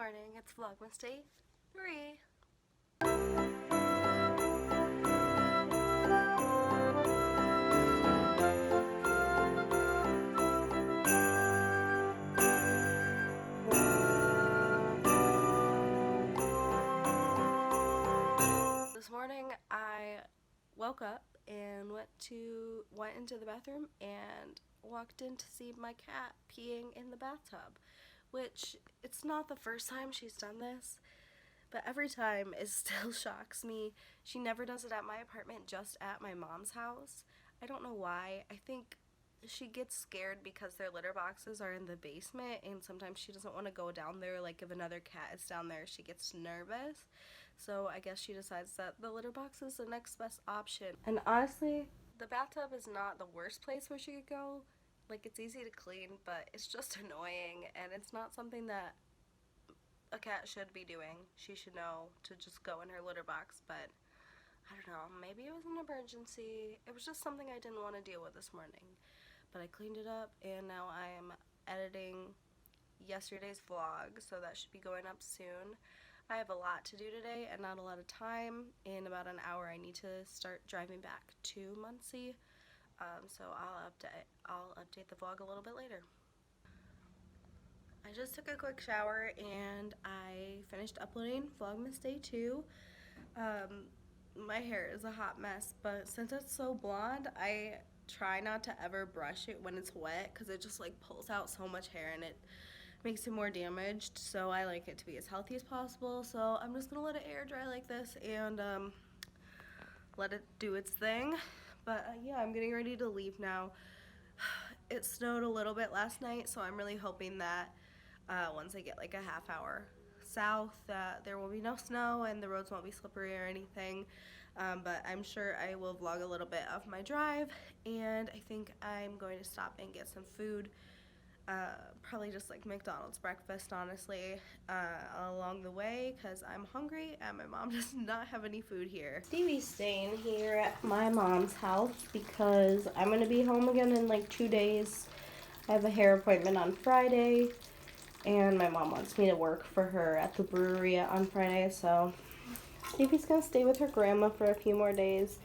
morning, it's Vlogmas Day 3. This morning I woke up and went into the bathroom and walked in to see my cat peeing in the bathtub, which it's not the first time she's done this, but every time it still shocks me. She never does it at my apartment, just at my mom's house. I don't know why. I think she gets scared because their litter boxes are in the basement, and sometimes she doesn't want to go down there. Like if another cat is down there, she gets nervous. So I guess she decides that the litter box is the next best option. And honestly, the bathtub is not the worst place where she could go. Like, it's easy to clean, but it's just annoying, and it's not something that a cat should be doing. She should know to just go in her litter box, but I don't know, maybe it was an emergency. It was just something I didn't want to deal with this morning. But I cleaned it up, and now I am editing yesterday's vlog, so that should be going up soon. I have a lot to do today and not a lot of time. In about an hour I need to start driving back to Muncie. So I'll update the vlog a little bit later. I just took a quick shower and I finished uploading Vlogmas Day 2. My hair is a hot mess, but since it's so blonde, I try not to ever brush it when it's wet because it just like pulls out so much hair and it makes it more damaged. So I like it to be as healthy as possible. So I'm just gonna let it air dry like this and let it do its thing. But yeah, I'm getting ready to leave now. It snowed a little bit last night, so I'm really hoping that once I get like a half hour south that there will be no snow and the roads won't be slippery or anything. But I'm sure I will vlog a little bit of my drive, and I think I'm going to stop and get some food. Probably just like McDonald's breakfast, honestly, along the way, because I'm hungry and my mom does not have any food here. Stevie's staying here at my mom's house because I'm going to be home again in like 2 days. I have a hair appointment on Friday, and my mom wants me to work for her at the brewery on Friday, so Stevie's going to stay with her grandma for a few more days.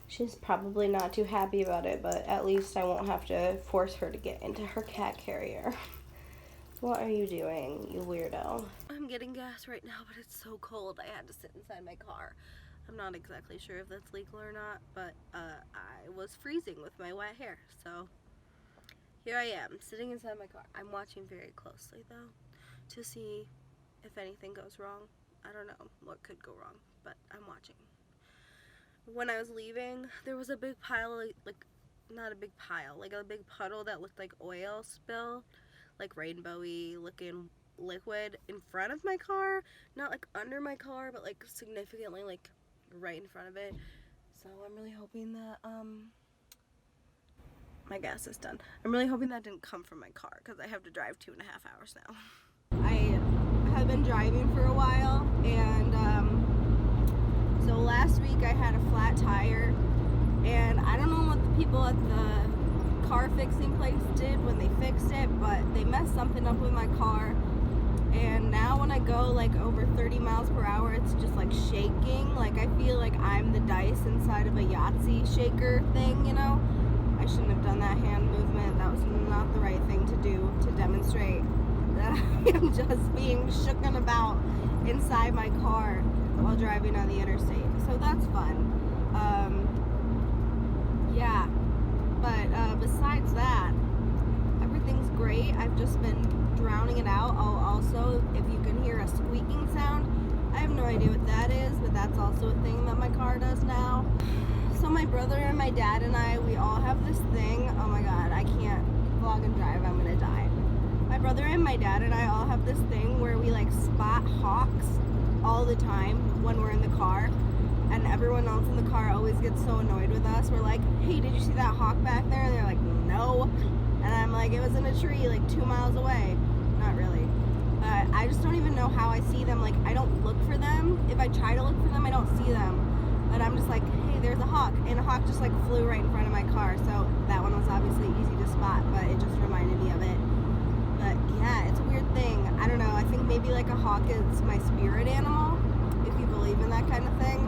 She's probably not too happy about it, but at least I won't have to force her to get into her cat carrier. What are you doing, you weirdo? I'm getting gas right now, but it's so cold I had to sit inside my car. I'm not exactly sure if that's legal or not, but I was freezing with my wet hair, so here I am, sitting inside my car. I'm watching very closely, though, to see if anything goes wrong. I don't know what could go wrong, but I'm watching. When I was leaving, there was a big pile, like not a big pile, like a big puddle that looked like oil spill, like rainbowy looking liquid in front of my car, not like under my car, but like significantly like right in front of it. So I'm really hoping that my gas is done. I'm really hoping that didn't come from my car because I have to drive 2.5 hours now. I have been driving for a while, and so last week I had a flat tire, and I don't know what the people at the car fixing place did when they fixed it, but they messed something up with my car, and now when I go like over 30 miles per hour, it's just like shaking. Like I feel like I'm the dice inside of a Yahtzee shaker thing, you know? I shouldn't have done that hand movement. That was not the right thing to do to demonstrate that I am just being shooken about inside my car while driving on the interstate. So that's fun. Yeah, but besides that, everything's great. I've just been drowning it out. Also, if you can hear a squeaking sound, I have no idea what that is, but that's also a thing that my car does now. So my brother and my dad and I, we all have this thing. Oh my god, I can't vlog and drive, I'm gonna die. My brother and my dad and I all have this thing where we like spot hawks all the time when we're in the car, and everyone else in the car always gets so annoyed with us. We're like, hey, did you see that hawk back there? And they're like, no. And I'm like, it was in a tree like 2 miles away. Not really. But I just don't even know how I see them. Like, I don't look for them. If I try to look for them, I don't see them. But I'm just like, hey, there's a hawk. And a hawk just like flew right in front of my car. So that one was obviously easy to spot, but it just reminded me of it. But yeah, it's a weird thing. I don't know. I think maybe like a hawk is my spirit animal, if you believe in that kind of thing.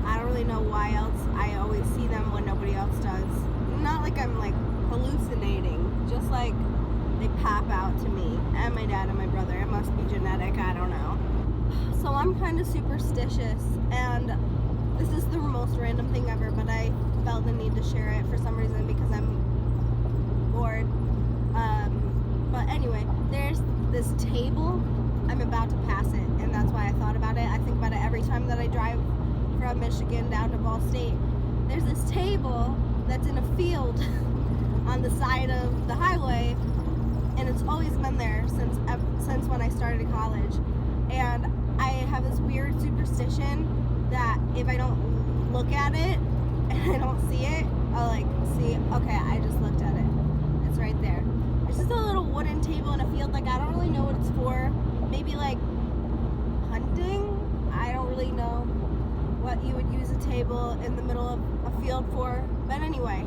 I don't really know why else I always see them when nobody else does. Not like I'm like hallucinating, just like they pop out to me and my dad and my brother. It must be genetic, I don't know. So I'm kind of superstitious, and this is the most random thing ever, but I felt the need to share it for some reason because I'm bored. But anyway, there's this table. I'm about to pass it, and that's why I thought about it. I think about it every time that I drive from Michigan down to Ball State. There's this table that's in a field on the side of the highway, and it's always been there since when I started college. And I have this weird superstition that if I don't look at it and I don't see it, I'll like see, okay, I just looked at it. It's right there. It's just a little wooden table in a field. Like, I don't really know what it's for. Maybe like hunting? I don't really know what you would use a table in the middle of a field for. But anyway,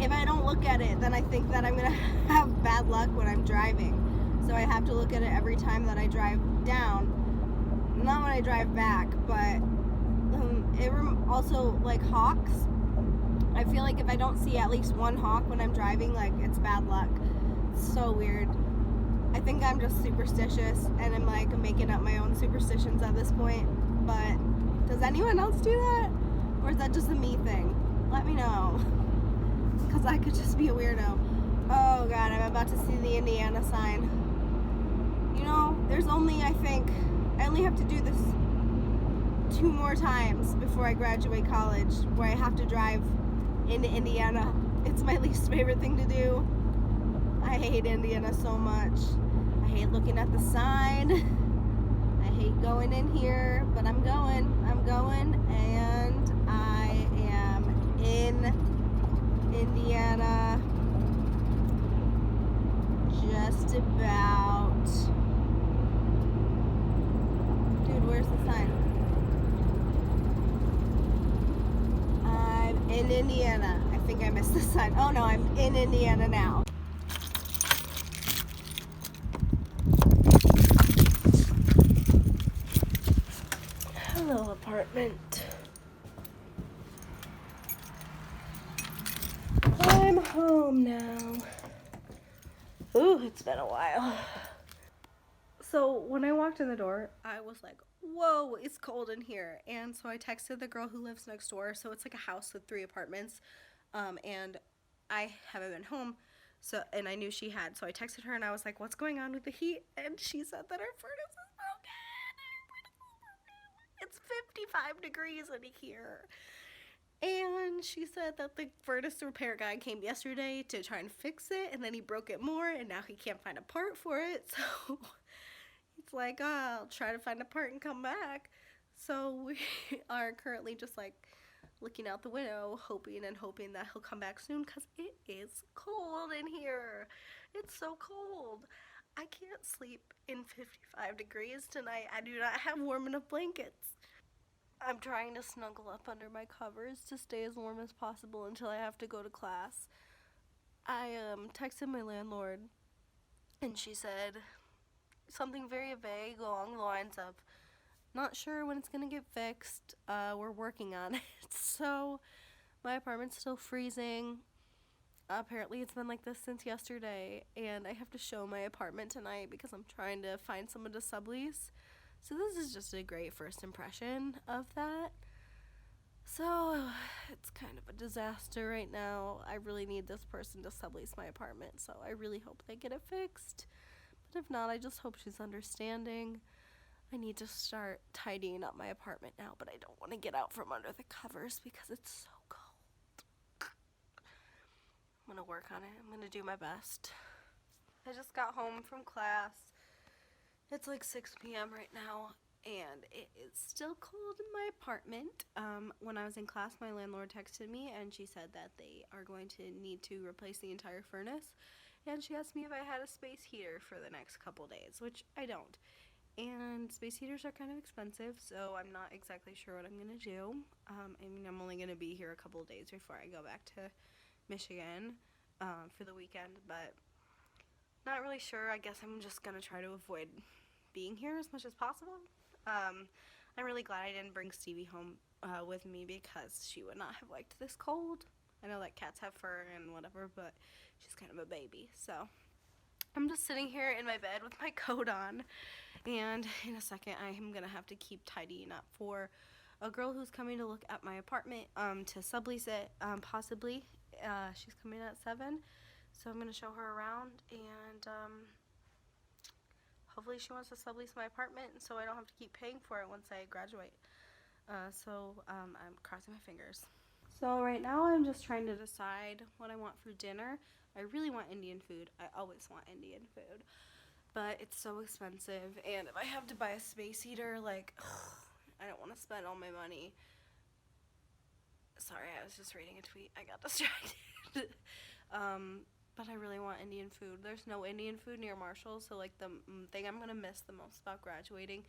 if I don't look at it, then I think that I'm gonna have bad luck when I'm driving. So I have to look at it every time that I drive down. Not when I drive back, but also like hawks. I feel like if I don't see at least one hawk when I'm driving, like it's bad luck. It's so weird. I think I'm just superstitious, and I'm like making up my own superstitions at this point. But does anyone else do that? Or is that just a me thing? Let me know. Because I could just be a weirdo. Oh god, I'm about to see the Indiana sign. You know, there's only, I only have to do this 2 more times before I graduate college, where I have to drive into Indiana. It's my least favorite thing to do. I hate Indiana so much. I hate looking at the sign. I hate going in here, but I'm going, and I am in Indiana. Just about. Dude, where's the sign? I'm in Indiana. I think I missed the sign. Oh no, I'm in Indiana now. Hello, apartment. I'm home now. Ooh, it's been a while. So when I walked in the door, I was like, whoa, it's cold in here. And so I texted the girl who lives next door. So it's like a house with 3 apartments. And I haven't been home. And I knew she had. So I texted her and I was like, what's going on with the heat? And she said that her furnace is broken. It's 55 degrees in here. And she said that the furnace repair guy came yesterday to try and fix it, and then he broke it more, and now he can't find a part for it. So it's like, oh, I'll try to find a part and come back. So we are currently just like looking out the window, hoping that he'll come back soon, because it is cold in here. It's so cold. I can't sleep in 55 degrees tonight. I do not have warm enough blankets. I'm trying to snuggle up under my covers to stay as warm as possible until I have to go to class. I texted my landlord, and she said something very vague along the lines of, not sure when it's going to get fixed. We're working on it. So my apartment's still freezing. Apparently it's been like this since yesterday, and I have to show my apartment tonight because I'm trying to find someone to sublease. So this is just a great first impression of that. So it's kind of a disaster right now. I really need this person to sublease my apartment, so I really hope they get it fixed. But if not, I just hope she's understanding. I need to start tidying up my apartment now, but I don't want to get out from under the covers because it's so cold. I'm going to work on it. I'm going to do my best. I just got home from class. It's like 6 p.m. right now, and it is still cold in my apartment. When I was in class, my landlord texted me, and she said that they are going to need to replace the entire furnace. And she asked me if I had a space heater for the next couple days, which I don't. And space heaters are kind of expensive, so I'm not exactly sure what I'm going to do. I'm only going to be here a couple days before I go back to Michigan for the weekend, but not really sure. I guess I'm just going to try to avoid being here as much as possible. I'm really glad I didn't bring Stevie home with me because she would not have liked this cold. I know that cats have fur and whatever, but she's kind of a baby. So I'm just sitting here in my bed with my coat on, and in a second I am going to have to keep tidying up for a girl who's coming to look at my apartment to sublease it, possibly. She's coming at 7, so I'm going to show her around, and hopefully she wants to sublease my apartment so I don't have to keep paying for it once I graduate. I'm crossing my fingers. So right now I'm just trying to decide what I want for dinner. I really want Indian food. I always want Indian food. But it's so expensive, and if I have to buy a space heater, like, I don't want to spend all my money. Sorry, I was just reading a tweet. I got distracted. But I really want Indian food. There's no Indian food near Marshall, so like the thing I'm gonna miss the most about graduating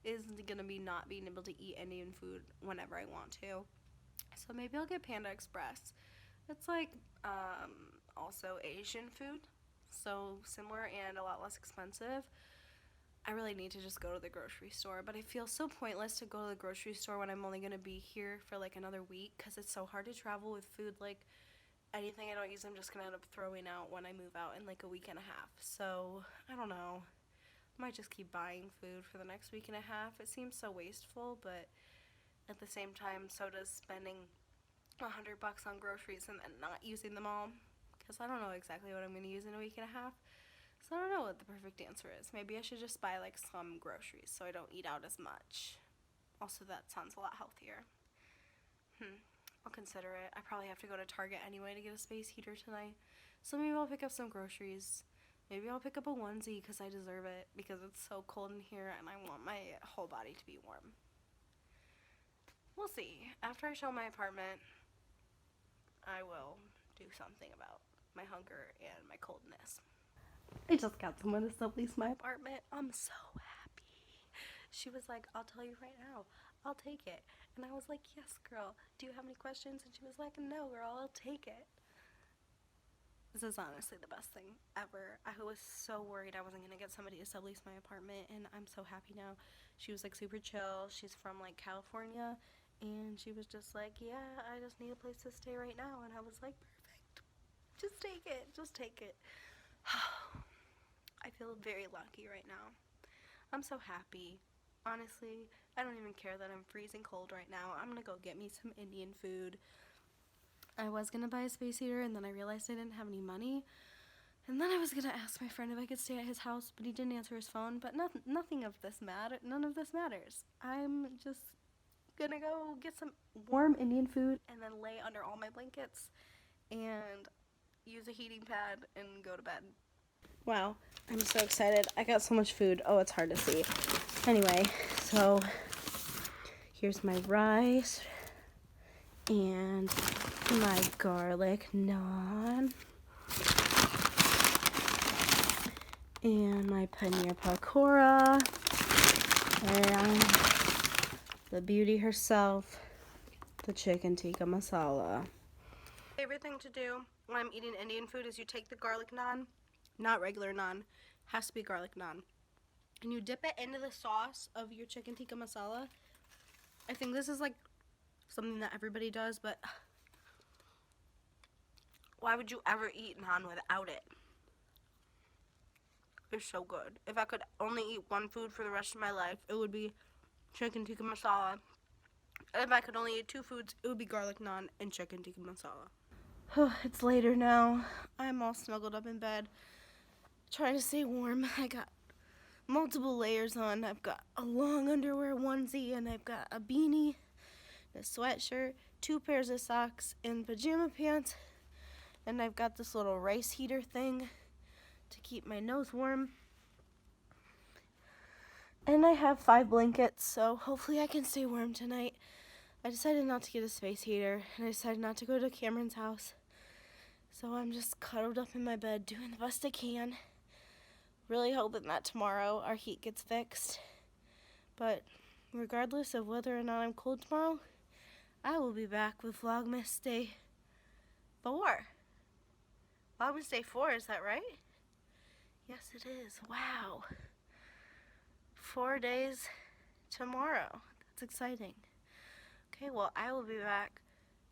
is gonna be not being able to eat Indian food whenever I want to. So maybe I'll get Panda Express. It's like also Asian food, so similar and a lot less expensive. I really need to just go to the grocery store, but I feel so pointless to go to the grocery store when I'm only going to be here for like another week because it's so hard to travel with food. Like anything I don't use, I'm just going to end up throwing out when I move out in like a week and a half. So I don't know. I might just keep buying food for the next week and a half. It seems so wasteful, but at the same time, so does spending $100 on groceries and then not using them all, because I don't know exactly what I'm going to use in a week and a half. So I don't know what the perfect answer is. Maybe I should just buy like some groceries so I don't eat out as much. Also, that sounds a lot healthier. I'll consider it. I probably have to go to Target anyway to get a space heater tonight. So maybe I'll pick up some groceries. Maybe I'll pick up a onesie because I deserve it, because it's so cold in here and I want my whole body to be warm. We'll see. After I show my apartment, I will do something about my hunger and my coldness. I just got someone to sublease my apartment. I'm so happy. She was like, I'll tell you right now, I'll take it. And I was like, yes, girl. Do you have any questions? And she was like, no, girl, I'll take it. This is honestly the best thing ever. I was so worried I wasn't going to get somebody to sublease my apartment, and I'm so happy now. She was like super chill. She's from like California, and she was just like, yeah, I just need a place to stay right now. And I was like, perfect. Just take it. Just take it. I feel very lucky right now. I'm so happy. Honestly, I don't even care that I'm freezing cold right now. I'm gonna go get me some Indian food. I was gonna buy a space heater, and then I realized I didn't have any money. And then I was gonna ask my friend if I could stay at his house, but he didn't answer his phone. But nothing of this none of this matters. I'm just gonna go get some warm Indian food and then lay under all my blankets and use a heating pad and go to bed. Wow, I'm so excited. I got so much food. Oh, it's hard to see. Anyway, so here's my rice and my garlic naan and my paneer pakora and the beauty herself, the chicken tikka masala. Favorite thing to do when I'm eating Indian food is you take the garlic naan, not regular naan, has to be garlic naan, and you dip it into the sauce of your chicken tikka masala. I think this is like something that everybody does, but why would you ever eat naan without it? It's so good. If I could only eat one food for the rest of my life, it would be chicken tikka masala. If I could only eat two foods, it would be garlic naan and chicken tikka masala. It's later now. I'm all snuggled up in bed, trying to stay warm. I got multiple layers on. I've got a long underwear onesie, and I've got a beanie, a sweatshirt, 2 pairs of socks, and pajama pants. And I've got this little rice heater thing to keep my nose warm. And I have 5 blankets, so hopefully I can stay warm tonight. I decided not to get a space heater, and I decided not to go to Cameron's house. So I'm just cuddled up in my bed doing the best I can. Really hoping that tomorrow our heat gets fixed. But regardless of whether or not I'm cold tomorrow, I will be back with Vlogmas Day 4. Vlogmas Day 4, is that right? Yes, it is. Wow. 4 days tomorrow. That's exciting. Okay, well, I will be back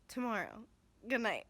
tomorrow. Good night.